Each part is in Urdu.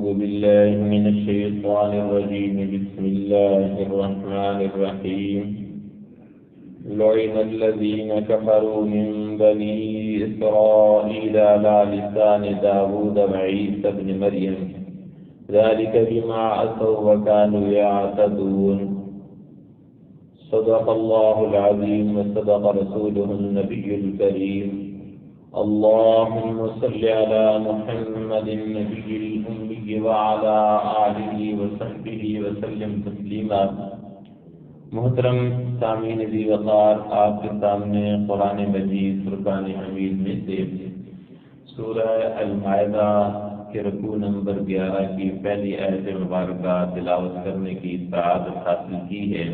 بالله من الشيطان الرجيم. بسم الله الرحمن الرحيم. لعن الذين كفروا من بني إسرائيل على لسان داود وعيسى بن مريم ذلك بما عصوا وكانوا يعتدون. صدق الله العظيم وصدق رسوله النبي الكريم. اللهم صل على محمد النبي الأمي وعلى آله وصحبه وسلم تسلیما. محترم سامعین ذی وقار، آپ کے سامنے قرآن مجید فرقان حمید میں سے سورہ المائدہ کے رکوع نمبر 11 کی پہلی آیت مبارکہ تلاوت کرنے کی سعادت حاصل کی ہے.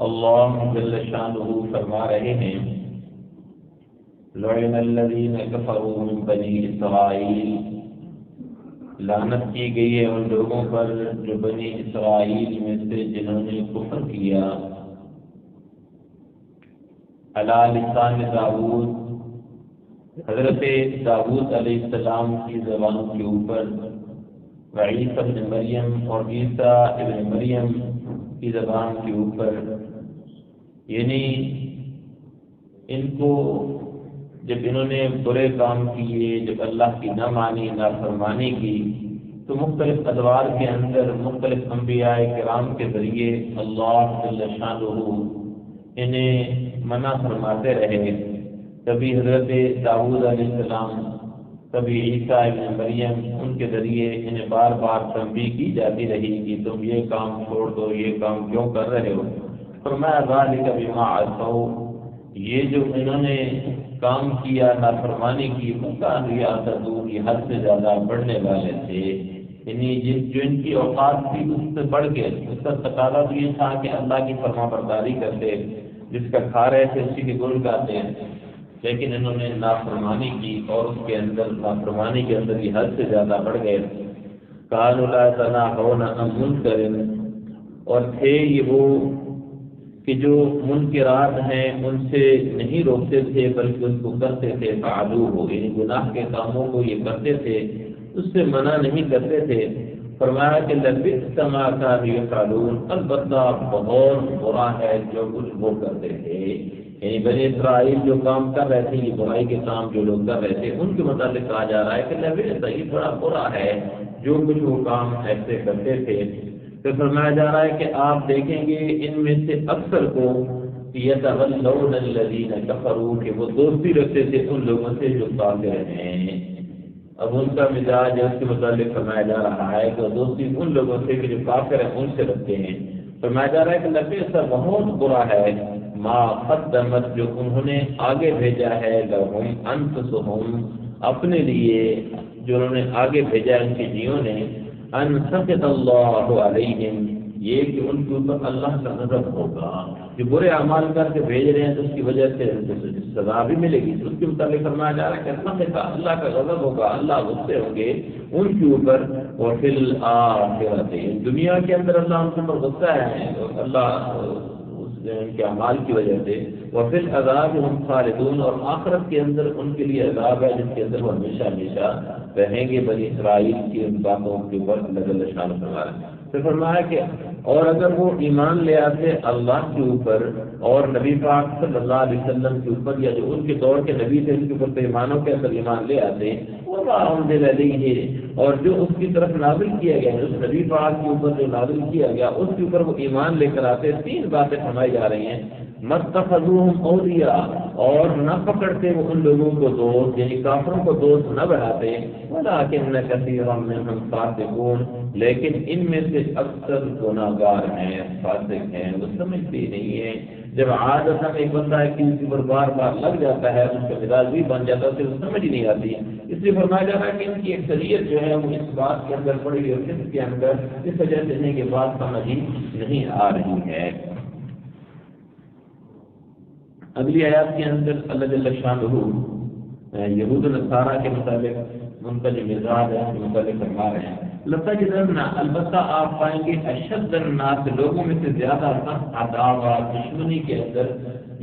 اللہ جل شانہ فرما رہے ہیں: لعن الذین کفروا من بنی اسرائیل، لعنت کی گئی ہے ان لوگوں پر جو بنی اسرائیل میں سے جنہوں نے کفر کیا. علی لسان داؤد، حضرت داؤد علیہ السلام کی زبان کے اوپر، وعیسیٰ ابن مریم اور عیسیٰ ابن مریم کی زبان کے اوپر، یعنی ان کو جب انہوں نے برے کام کیے، جب اللہ کی نہ مانی، نافرمانی کی، تو مختلف ادوار کے اندر مختلف انبیاء کرام کے ذریعے اللہ جل شانہ انہیں منع فرماتے رہے. کبھی حضرت داؤد علیہ السلام، کبھی عیسیٰ ابن مریم، ان کے ذریعے انہیں بار بار تنبیہ کی جاتی رہی کہ تم یہ کام چھوڑ دو، یہ کام کیوں کر رہے ہو. فرمایا ذالک بما عصوا، یہ جو انہوں نے کام کیا، نافرمانی کی، وکانوا یعتدون، یہ حد سے زیادہ بڑھنے والے تھے. یعنی جو ان کی اوقات تھی اس سے بڑھ کے، اس کا تقاضا تو یہ تھا کہ اللہ کی فرما برداری کرتے، جس کا کھا رہے تھے اسی کی گل گاتے ہیں، لیکن انہوں نے نافرمانی کی اور اس کے اندر نافرمانی کے اندر یہ حد سے زیادہ بڑھ گئے. قالوا لا تناهون عن منکر، اور تھے یہ وہ کہ جو منکرات ہیں ان سے نہیں روکتے تھے بلکہ ان کو کرتے تھے. فعلوه، یعنی گناہ کے کاموں کو یہ کرتے تھے، اس سے منع نہیں کرتے تھے. فرمایا کہ لبئس ما كانوا يفعلون، البتہ بہت برا ہے جو کچھ وہ کرتے تھے. یعنی بنی اسرائیل جو کام کر رہے تھے، یہ برائی کے کام جو لوگ کر رہے تھے، ان کے متعلق کہا جا رہا ہے کہ لبئس، یہ بڑا برا ہے جو کچھ وہ کام ایسے کرتے تھے. تو فرمایا جا رہا ہے کہ آپ دیکھیں گے ان میں سے اکثر کو یتولون الذین کفروا، کہ وہ دوستی رکھتے تھے ان لوگوں سے جو کافر ہیں. اب ان کا مزاج اس کے متعلق فرمایا جا رہا ہے کہ وہ دوستی ان لوگوں سے کہ جو کافر ہیں ان سے رکھتے ہیں. فرمایا جا رہا ہے کہ لبئس، بہت برا ہے، ما قدمت، جو انہوں نے آگے بھیجا ہے، لہم انفسہم، اپنے لیے جو انہوں نے آگے بھیجا ان کی جیوں نے، ان سخط اللہ علیہم، یہ کہ ان کے اوپر اللہ کا غضب ہوگا. جو برے اعمال کر کے بھیج رہے ہیں تو اس کی وجہ سے سزا بھی ملے گی. اس کے متعلق فرمایا جا رہا ہے کہ اللہ کا غضب ہوگا، اللہ غصے ہوں گے ان کے اوپر. اور فی الآخرۃ، دنیا کے اندر اللہ ان کے اوپر غصہ ہے، اللہ ان کے اعمال کی وجہ سے. وفی العذاب ہم خالدون، اور آخرت کے اندر ان کے لیے عذاب ہے جس کے اندر وہ ہمیشہ ہمیشہ رہیں گے. بنی اسرائیل کی ان باتوں کے اوپر اللہ جل شانہ فرما رہے ہیں. تو فرمایا کہ اور اگر وہ ایمان لے آتے اللہ کے اوپر اور نبی پاک صلی اللہ علیہ وسلم کے اوپر، یا جو ان کے دور کے نبی تھے ان کے اوپر پیمانوں کے اندر ایمان لے آتے، اور جو اس کی طرف نازل کیا گیا، اس نبی پاک کے اوپر جو نازل کیا گیا اس کے اوپر وہ ایمان لے کر آتے. 3 باتیں فرمائی جا رہی ہیں. متخذوہم اولیاء، اور نہ پکڑتے وہ ان لوگوں کو دوست، یعنی کافروں کو دوست نہ بناتے. ولکن کثیرا منہم فاسقون، لیکن ان میں سے اکثر گناہگار ہیں، فاسق ہیں، وہ سمجھتے نہیں ہیں. جب عادت ایک بندہ ہے کہ اس پر بار بار لگ جاتا ہے، اس کا مزاج بھی بن جاتا ہے، اسے سمجھ نہیں آتی. اس لیے فرمایا جا رہا ہے کہ ان کی اکثریت جو ہے وہ اس بات کے اندر پڑی ہوئی ہے، اس کے اندر اس وجہ سے انہیں یہ بات سمجھ ہی نہیں آ رہی ہے. اگلی آیات کے اندر اللہ جل شانہ یہود و نصارہ کے متعلق ان کا جو مزاج ہے اس کے متعلق فرما رہے ہیں. لَتَجِدَنَّ، البتہ آپ پائیں گے، اشد الناس، لوگوں میں سے زیادہ سخت عداوت، دشمنی کے اندر،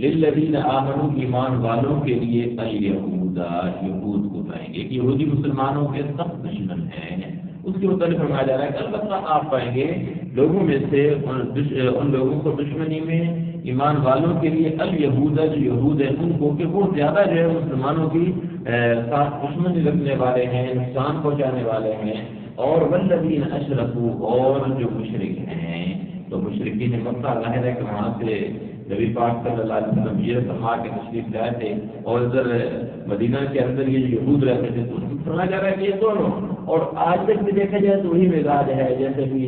للذین آمنوا، ایمان والوں کے لیے، الیہود، یہود کو پائیں گے کہ یہودی مسلمانوں کے سخت دشمن ہیں. اس کے متعلق فرمایا جا رہا ہے کہ البتہ آپ پائیں گے لوگوں میں سے ان لوگوں کو دشمنی میں ایمان والوں کے لیے الیہود جو یہود ہیں ان کو کہ وہ زیادہ جو ہے مسلمانوں کی ساتھ دشمنی رکھنے والے ہیں، نقصان پہنچانے والے ہیں، اور والذین اشرکوا اور جو مشرک ہیں، تو مشرکین مکہ ظاہر ہے کہ وہاں سے نبی پاک صلی اللہ علیہ وسلم ہجرت فرما کے تشریف لائے تھے، اور ادھر مدینہ کے اندر یہ یہود رہتے تھے، تو فرمایا جا رہا ہے کہ یہ دونوں، اور آج تک بھی دیکھا جائے تو وہی مزاج ہے، جیسے بھی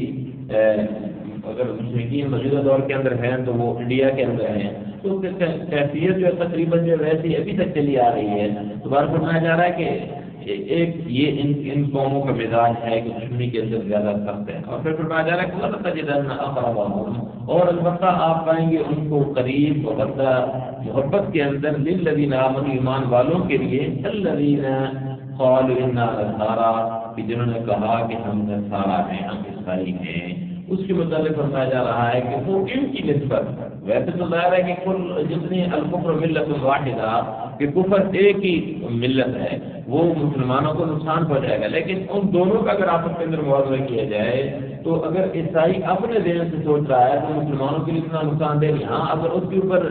اگر مشرکین موجودہ دور کے اندر ہیں تو وہ انڈیا کے اندر ہیں، تو کیفیت جو ہے تقریباً جو ویسی ابھی تک چلی آ رہی ہے۔ دوبارہ فرمایا جا رہا ہے کہ ایک یہ ان قوموں کا مزاج ہے کہ دشمنی کے اندر زیادہ سخت ہے، اور پھر فرمایا جا رہا ہے کہ وَلَتَجِدَنَّ أَقْرَبَهُمْ، اور البتہ آپ پائیں گے ان کو قریب محبت کے اندر لِلَّذِينَ آمَنُوا ایمان والوں کے لیے الَّذِينَ قَالُوا إِنَّا نَصَارَىٰ، کہ جنہوں نے کہا کہ ہم نصارا ہیں، ہم عیسائی ہیں۔ اس کے متعلق فرمایا جا رہا ہے کہ وہ ان کی نسبت، ویسے تو ظاہر ہے کہ کل جتنی الکفر ملت واحدہ، کہ کفر ایک ہی ملت ہے، وہ مسلمانوں کو نقصان پہنچائے گا، لیکن ان دونوں کا اگر آپس کے اندر موازنہ کیا جائے تو اگر عیسائی اپنے ذہن سے سوچ رہا ہے تو مسلمانوں کے لیے اتنا نقصان دہ نہیں، ہاں اگر اس کے اوپر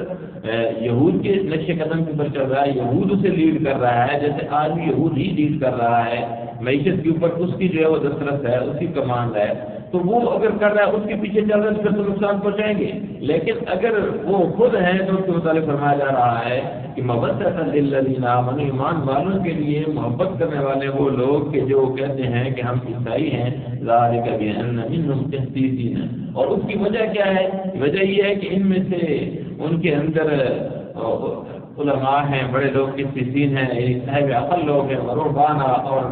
یہود کے نقش قدم کے اوپر چل رہا ہے، یہود اسے لیڈ کر رہا ہے، جیسے آج بھی یہود ہی لیڈ کر رہا ہے معیشت کے اوپر، اس کی جو ہے وہ دسترس ہے، اس کی کمانڈ ہے، تو وہ اگر کر رہا ہے اس کے پیچھے چل رہا ہے تو پھر تو نقصان پہنچائیں گے، لیکن اگر وہ خود ہیں تو اس کے متعلق فرمایا جا رہا ہے کہ مودۃ للذین آمنوا ایمان والوں کے لیے محبت کرنے والے وہ لوگ کہ جو کہتے ہیں کہ ہم عیسائی ہیں، ذالک بأن منہم قسیسین، اور اس کی وجہ کیا ہے؟ وجہ یہ ہے کہ ان میں سے ان کے اندر علماء ہیں، بڑے لوگ قسیسین ہیں، صاحب عقل لوگ ہیں، ورہبانا اور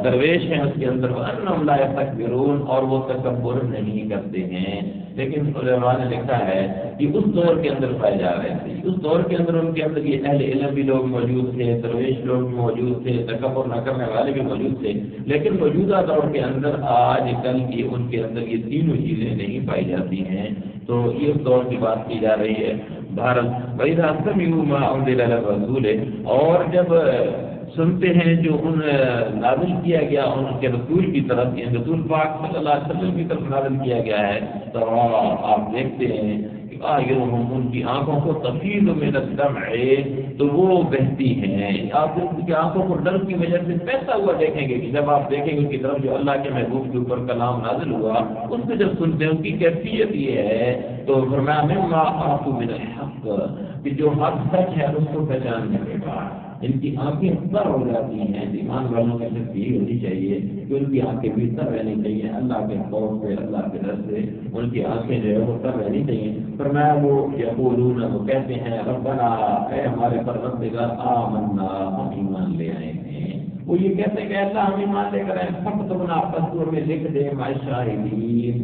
درویش ہیں اس کے اندر، وَأَنَّهُمْ لَا يَسْتَكْبِرُونَ اور وہ تکبر نہیں کرتے ہیں۔ لیکن علماء نے لکھا ہے کہ اس دور کے اندر پائے جا رہے تھے، اس دور کے اندر ان کے اندر یہ اہل علم بھی لوگ موجود تھے، درویش لوگ بھی موجود تھے، تکبر نہ کرنے والے بھی موجود تھے، لیکن موجودہ دور کے اندر آج کل کی ان کے اندر یہ تینوں چیزیں نہیں پائی جاتی ہیں، تو یہ اس دور کی بات کی جا رہی ہے۔ بہرحال وَإِذَا سَمِعُوا مَا أُنزِلَ إِلَى الرَّسُولِ، اور جب سنتے ہیں جو ان نازل کیا گیا ان کے رسول کی طرف، رسول پاک صلی اللہ علیہ وسلم کی طرف نازل کیا گیا ہے، تو آپ دیکھتے ہیں کہ ان کی آنکھوں کو تفیض من الدمع، تو وہ بہتی ہیں، آپ ان کی آنکھوں کو ڈر کی وجہ سے بہتا ہوا دیکھیں گے کہ جب آپ دیکھیں گے ان کی طرف جو اللہ کے محبوب کے اوپر کلام نازل ہوا، اس سے جب سنتے ہیں ان کی کیفیت یہ ہے، تو فرمایا مما عرفوا من الحق، کہ جو حق سچ ہے اس کو پہچاننے کے بعد ان کی آنکھیں تر ہو جاتی ہیں۔ ایمان والوں کی صرف یہی ہونی چاہیے کہ ان کی آنکھیں بھی تر رہنی چاہیے، اللہ کے خوف سے، اللہ کے ڈر سے ان کی آنکھیں جو ہے وہ تر رہنی چاہیے۔ فرمایا وہ یقولون، وہ کہتے ہیں ربنا، اے ہمارے پروردگار، آمنا، ہم ایمان لے آئے ہیں، وہ یہ کہتے ہیں کہ اللہ ہم ایمان لے کر آئے، فاکتبنا، پس میں لکھ دے مع الشاہدین،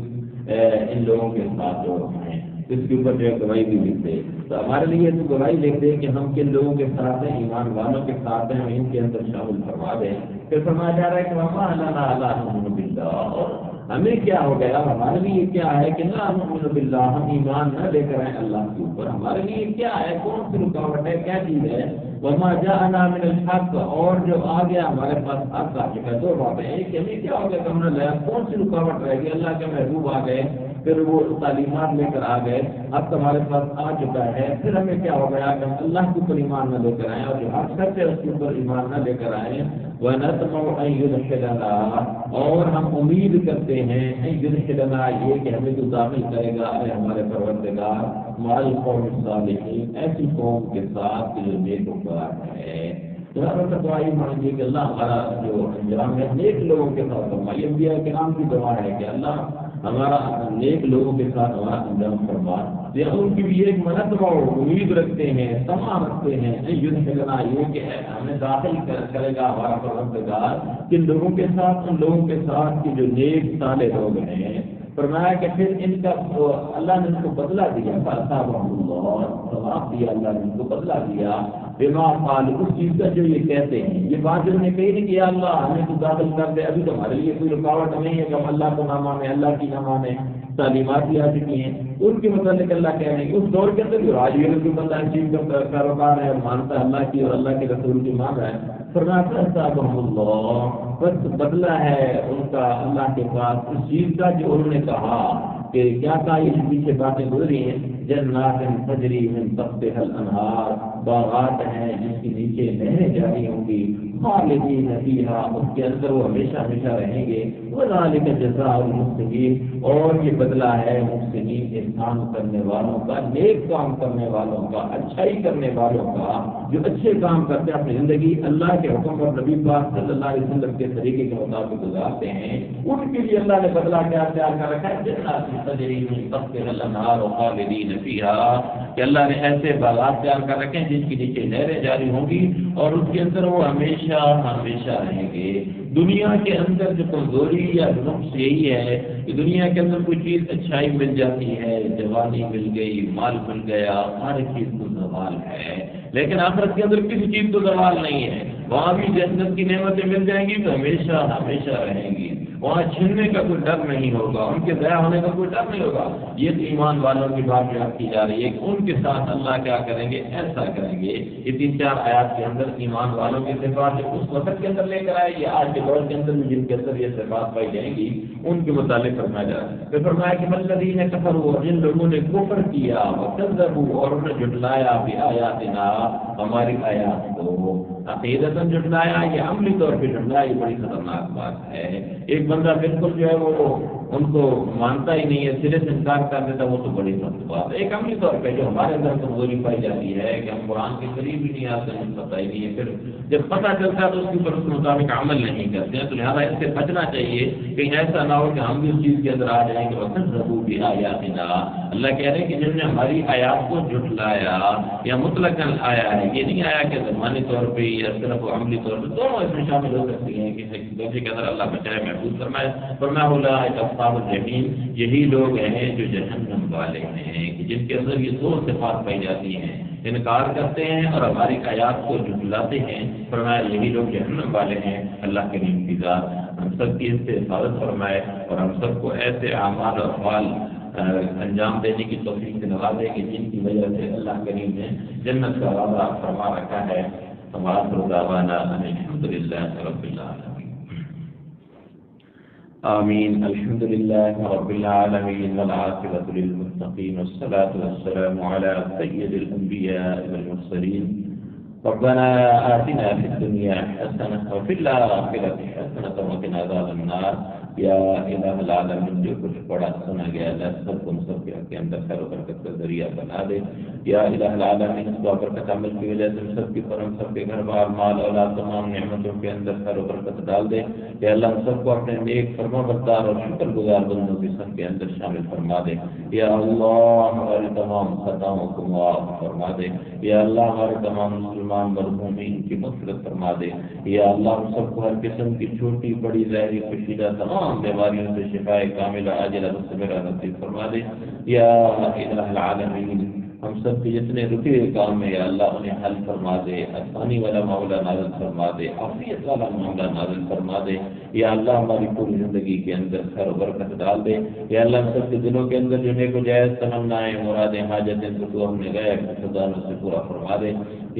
ان لوگوں کے ساتھ جو ہیں، اس کے اوپر جو ہے گواہی بھی لکھ دے، تو ہمارے لیے تو گواہی لکھ دے کہ ہم کن لوگوں کے ساتھ ہیں، ایمان والوں کے ساتھ ہیں، ان کے اندر شامل فرما دیں۔ پھر فرمایا جا رہا ہے کہ وما لنا الا نؤمن باللہ، اور ہمیں کیا ہو گیا، ہمارے لیے کیا ہے کہ لا نؤمن باللہ، ہم ایمان نہ لے کر آئیں اللہ کے اوپر، ہمارے لیے کیا ہے، کون سی رکاوٹ ہے، کیا چیز ہے، وما جاءنا من الحق، اور جو آ گیا ہمارے پاس حق آ چکا ہے، دو باتیں ہیں کہ ہمیں کیا ہو گیا کہ ہم نے لیا، کون سی رکاوٹ رہ گئی، اللہ کے محبوب آ گئے، پھر وہ تعلیمات لے کر آ گئے، اب ہمارے پاس آ چکا ہے، پھر ہمیں کیا ہو گیا کہ ہم اللہ کے اوپر ایمان نہ لے کر آئیں، اور جو حق سچ ہے اس کے اوپر ایمان نہ لے کر آئیں، وَنَطْمَعُ أَن يُدْخِلَنَا، اور ہم امید کرتے ہیں أن يُدْخِلَنَا، یہ کہ ہمیں تو داخل کرے گا اے ہمارے پروردگار مع القوم الصالحین، ایسی قوم کے ساتھ جو نیکوکار ہے۔ تو ہم دعائی مانگیے کہ اللہ ہمارا جو انجام ہے نیک لوگوں کے ساتھ فرمائے، انبیاء کرام کی دعا ہے کہ اللہ ہمارا نیک لوگوں کے ساتھ ہمارا انجام فرما، یا ان کی بھی ایک منت و امید رکھتے ہیں، تمام رکھتے ہیں، یہ کہ ہمیں داخل کرے گا ہمارا پروردگار کن لوگوں کے ساتھ، ان لوگوں کے ساتھ کہ جو نیک صالح لوگ ہیں۔ فرمایا کہ پھر ان کا اللہ نے ان کو بدلہ دیا، ثواب دیا، اللہ نے ان کو بدلہ دیا، بما قال، اس چیز کا جو یہ کہتے ہیں، یہ بات انہوں نے کہی نہیں کہ اللہ ہمیں تو داخل کر دے، ابھی تو ہمارے لیے کوئی رکاوٹ نہیں ہے کہ ہم اللہ کو نہ مانے، اللہ کی نہ مانے، تعلیمات بھی آ چکی ہیں ان کے متعلق۔ اللہ کہہ رہے ہیں کہ اس دور کے اندر جو راج جو بندہ چیز کا کاروبار ہے، مانتا ہے اللہ کی اور اللہ کے رسول کی مان رہا ہے، فرمایا فَأَثَابَهُمُ اللَّهُ، بس بدلہ ہے ان کا اللہ کے پاس اس چیز کا جو انہوں نے کہا کہ کیا تھا یہ پیچھے باتیں گزری ہیں، جنات تجری من تحتها الانہار، باغات ہیں جس کے نیچے نہریں جاری ہوں گی، خالدین فیہا، اس کے اندر وہ ہمیشہ ہمیشہ رہیں گے، وذالک جزاء المحسنین، اور یہ بدلہ ہے محسنین، احسان کرنے والوں کا، نیک کام کرنے والوں کا، اچھائی کرنے والوں کا، جو اچھے کام کرتے ہیں اپنی زندگی اللہ کے حکم اور نبی پاک صلی اللہ علیہ وسلم کے طریقے کے مطابق گزارتے ہیں، ان کے لیے اللہ نے بدلہ کیا تیار کر رکھا ہے، جنات تجری من تحتها الانہار خالدین فیہا، کہ اللہ نے ایسے باغات تیار کر رکھے ہیں جن کے نیچے نہریں جاری ہوں گی اور اس کے اندر وہ ہمیشہ ہمیشہ رہیں گے۔ دنیا کے اندر جو کمزوری یا نقص یہی ہے کہ دنیا کے اندر کوئی چیز اچھائی مل جاتی ہے، جوانی مل گئی، مال مل گیا، ہر چیز تو زوال ہے، لیکن آخرت کے اندر کسی چیز تو زوال نہیں ہے، وہاں بھی جنت کی نعمتیں مل جائیں گی تو ہمیشہ ہمیشہ رہیں گی، وہاں چھیننے کا کوئی ڈر نہیں ہوگا، ان کے ضائع ہونے کا کوئی ڈر نہیں ہوگا۔ یہ تو ایمان والوں کی بات بیان کی جا رہی ہے کہ ان کے ساتھ اللہ کیا کریں گے، ایسا کریں گے۔ یہ 3-4 آیات کے اندر ایمان والوں کی صفات جو اس وقت کے اندر لے کر آئے، یہ آج کے دور کے اندر بھی جن کے اندر یہ صفات پائی جائیں گی ان کے متعلق فرمایا جا رہا ہے۔ پھر فرمایا کہ الذین کفروا، جن لوگوں نے کفر کیا، وکذبوا، اور انہوں نے جھٹلایا بآیاتنا، ہماری آیات کو، عقیدتاً جھٹلایا یا عملی طور پہ جھٹلایا، یہ بڑی خطرناک بات ہے۔ ایک بندہ بالکل جو ہے وہ ان کو مانتا ہی نہیں ہے، سرے سے انکار کر دیتا، وہ تو بڑی سخت بات ہے۔ ایک عملی طور پہ جو ہمارے اندر کمزوری پائی جاتی ہے کہ ہم قرآن کے قریب ہی نہیں آتے، ہمیں پتہ ہی نہیں ہے، پھر جب پتہ چلتا ہے تو اس کے اوپر اس کے مطابق عمل نہیں کرتے ہیں، تو لہٰذا اس سے بچنا چاہیے کہ ایسا نہ ہو کہ ہم بھی اس چیز کے اندر آ جائیں کہ وَكَذَّبُوا بِآيَاتِنَا، اللہ کہہ رہے ہیں کہ جن نے ہماری آیات کو جھٹلایا، یا مطلقاً آیا ہے، یہ نہیں آیا کہ زمانی طور پہ یا صرف عملی طور پہ، دونوں اس میں شامل ہو سکتی ہیں کہ دوسرے کے اندر اللہ بچائے محفوظ فرمائے۔ اولئک اصحاب الجحیم، یہی لوگ ہیں جو جہنم والے ہیں، کہ جن کے اندر یہ 2 صفات پائی جاتی ہیں، انکار کرتے ہیں اور ہماری آیات کو جھٹلاتے ہیں، فرمایا یہی لوگ جہنم والے ہیں۔ اللہ کے انتظار ہم سب کی اس سے حفاظت فرمائے اور ہم سب کو ایسے اعمال اور افعال انجام دینے کی توفیق سے نوازے کہ جن کی وجہ سے اللہ کریم نے جنت کا وعدہ فرما رکھا ہے۔ وآخر دعوانا ان الحمد للہ رب العالمین۔ آمین۔ الحمد للہ رب العالمین والعاقبۃ للمتقین والصلاة والسلام علی سید الانبیاء والمرسلین۔ ربنا آتنا فی الدنیا حسنہ وفی الآخرۃ حسنہ وقنا عذاب النار۔ یا الہ العالمین، جو کچھ پڑھا سنا گیا اللہ سب کو سب کے اندر خیر و برکت کا ذریعہ بنا دے۔ یا الہ العالمین، اس برکت عمل کی وجہ سے سب کی فرم سب کے گھر بار مال اولاد تمام نعمتوں کے اندر خیر و برکت ڈال دے۔ یا اللہ ہم سب کو اپنے نیک فرما بردار اور شکر گزار بندوں کے سب کے اندر شامل فرما دے۔ یا اللہ ہماری تمام خطاؤں کو معاف فرما دے۔ یا اللہ ہمارے تمام مسلمان مرحومین کی مغفرت فرما دے۔ یا اللہ ہم سب کو ہر قسم کی چھوٹی بڑی ظاہری کشیدہ تمام بیماریوں سے شفاء کاملہ عاجلہ مستمرہ نصیب فرما دے۔ یا الہ العالمین، ہم سب کے جتنے رکے ہوئے کام میں یا اللہ انہیں حل فرما دے، آسانی والا معاملہ نازل فرما دے، عافیت والا معاملہ نازل فرما دے۔ یا اللہ ہماری پوری زندگی کے اندر خیر و برکت ڈال دے۔ یا اللہ ہم سب کے دلوں کے اندر جو نیک و جائز تمنائیں مرادیں حاجتیں تو ہم نے غیر خزانوں سے پورا فرما دے۔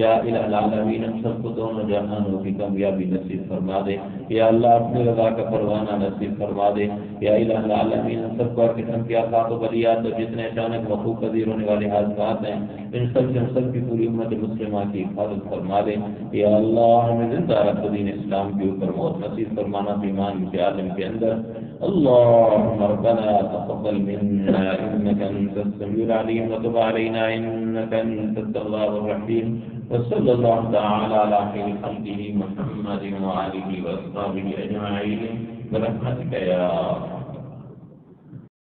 یا الہ العالمین، ہم سب کو دونوں جہانوں کی کامیابی نصیب فرما دے۔ یا اللہ اپنی رضا کا پروانہ نصیب فرما دے۔ یا الہ العالمین، ہم سب کو ہر قسم کی آفات و بلیات اور جتنے اچانک وقوع پذیر ہونے والے حادثات ہیں ان سب سے ہم سب کی پوری امت مسلمہ کی حفاظت فرما دے۔ یا اللہ ہمیں زندہ رکھ دین اسلام کے اوپر موت نصیب فرمانا ایمان کے عالم کے اندر۔ اللهم ربنا تقبل منا انك انت السميع العليم وتب علينا انك انت التواب الرحيم، وصلى الله تعالى على خير خلقه محمد وآله وأصحابه أجمعين برحمتك يا